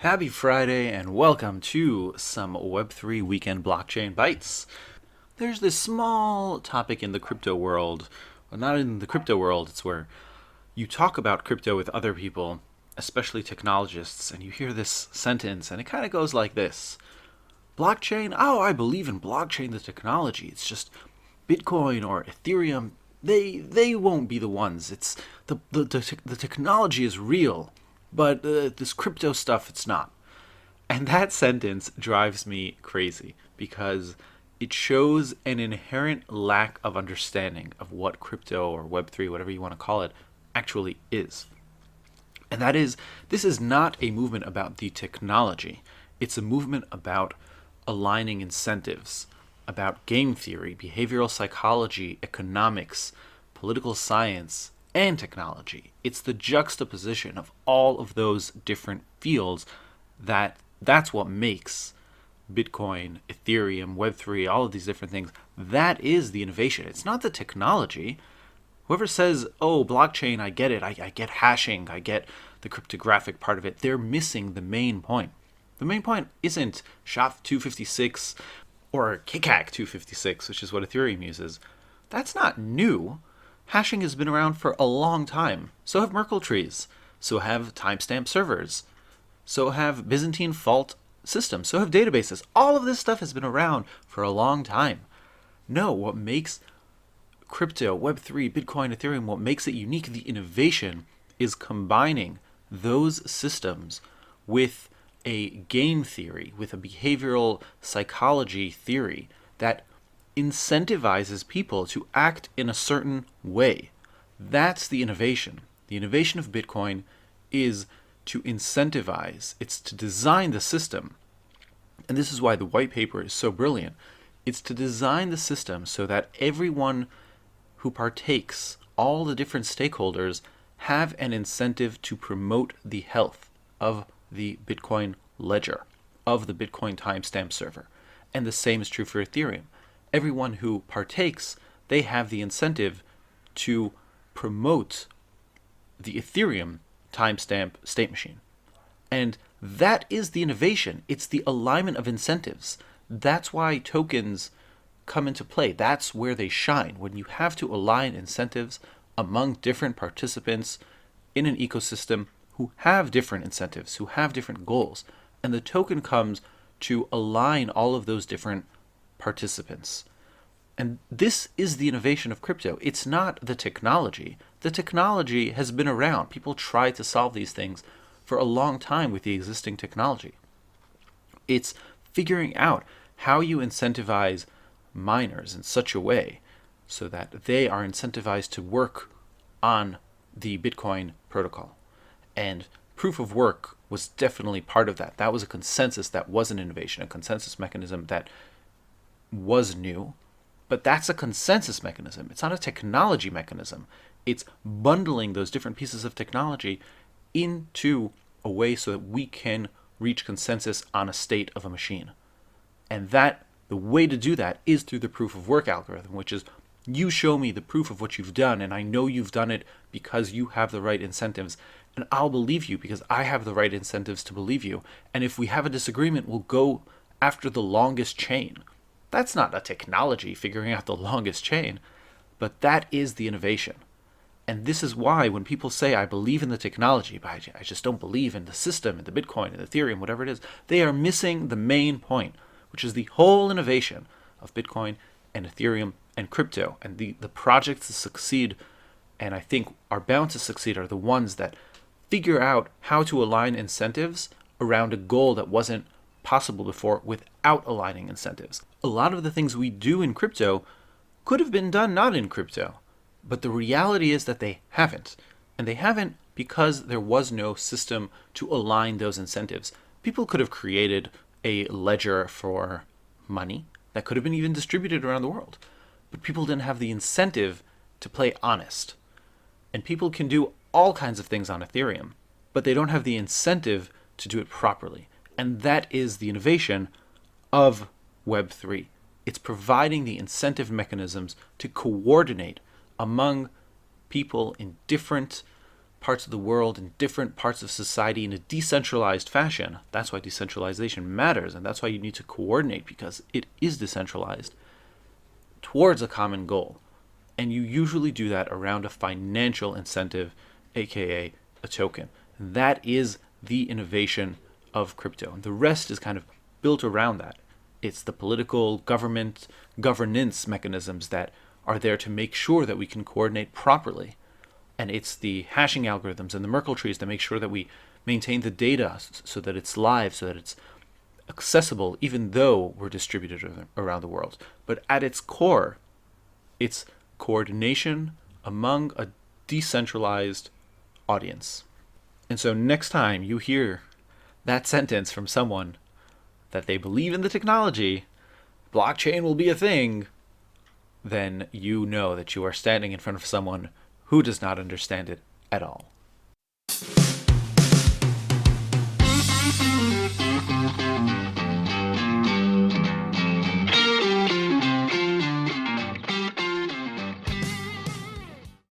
Happy Friday and welcome to some Web3 Weekend Blockchain Bites. There's this small topic in the crypto world, well, not in the crypto world, it's where you talk about crypto with other people, especially technologists, and you hear this sentence and it kind of goes like this. Blockchain? Oh, I believe in blockchain, the technology. It's just Bitcoin or Ethereum. They won't be the ones. It's the technology is real. But this crypto stuff, it's not. And that sentence drives me crazy because it shows an inherent lack of understanding of what crypto or Web3, whatever you want to call it, actually is. And that is, this is not a movement about the technology. It's a movement about aligning incentives, about game theory, behavioral psychology, economics, political science, and technology. It's the juxtaposition of all of those different fields that's what makes Bitcoin, Ethereum, Web3, all of these different things. That is the innovation. It's not the technology. Whoever says, oh, blockchain, I get it. I get hashing. I get the cryptographic part of it. They're missing the main point. The main point isn't SHA-256 or KCAC 256, which is what Ethereum uses. That's not new. Hashing has been around for a long time. So have Merkle trees. So have timestamp servers. So have Byzantine fault systems. So have databases. All of this stuff has been around for a long time. No, what makes crypto, Web3, Bitcoin, Ethereum, what makes it unique, the innovation, is combining those systems with a game theory, with a behavioral psychology theory that incentivizes people to act in a certain way. That's the innovation. The innovation of Bitcoin is to incentivize, it's to design the system. And this is why the white paper is so brilliant. It's to design the system so that everyone who partakes, all the different stakeholders, have an incentive to promote the health of the Bitcoin ledger, of the Bitcoin timestamp server. And the same is true for Ethereum. Everyone who partakes, they have the incentive to promote the Ethereum timestamp state machine. And that is the innovation. It's the alignment of incentives. That's why tokens come into play. That's where they shine. When you have to align incentives among different participants in an ecosystem who have different incentives, who have different goals. And the token comes to align all of those different participants. And this is the innovation of crypto. It's not the technology. The technology has been around. People try to solve these things for a long time with the existing technology. It's figuring out how you incentivize miners in such a way so that they are incentivized to work on the Bitcoin protocol. And proof of work was definitely part of that. That was a consensus that was an innovation, a consensus mechanism that was new, but that's a consensus mechanism. It's not a technology mechanism. It's bundling those different pieces of technology into a way so that we can reach consensus on a state of a machine. And that the way to do that is through the proof of work algorithm, which is you show me the proof of what you've done, and I know you've done it because you have the right incentives, and I'll believe you because I have the right incentives to believe you. And if we have a disagreement, we'll go after the longest chain. That's not a technology figuring out the longest chain, but that is the innovation. And this is why when people say, I believe in the technology, but I just don't believe in the system, in the Bitcoin, and Ethereum, whatever it is, they are missing the main point, which is the whole innovation of Bitcoin and Ethereum and crypto. And the projects that succeed, and I think are bound to succeed, are the ones that figure out how to align incentives around a goal that wasn't possible before without aligning incentives. A lot of the things we do in crypto could have been done not in crypto, but the reality is that they haven't. And they haven't because there was no system to align those incentives. People could have created a ledger for money that could have been even distributed around the world, but people didn't have the incentive to play honest. And people can do all kinds of things on Ethereum, but they don't have the incentive to do it properly. And that is the innovation of Web3. It's providing the incentive mechanisms to coordinate among people in different parts of the world, in different parts of society in a decentralized fashion. That's why decentralization matters, and that's why you need to coordinate, because it is decentralized, towards a common goal. And you usually do that around a financial incentive, aka a token. That is the innovation of crypto. And the rest is kind of built around that. It's the political, governance mechanisms that are there to make sure that we can coordinate properly. And it's the hashing algorithms and the Merkle trees that make sure that we maintain the data so that it's live, so that it's accessible, even though we're distributed around the world. But at its core, it's coordination among a decentralized audience. And so next time you hear that sentence from someone that they believe in the technology, blockchain will be a thing, then you know that you are standing in front of someone who does not understand it at all.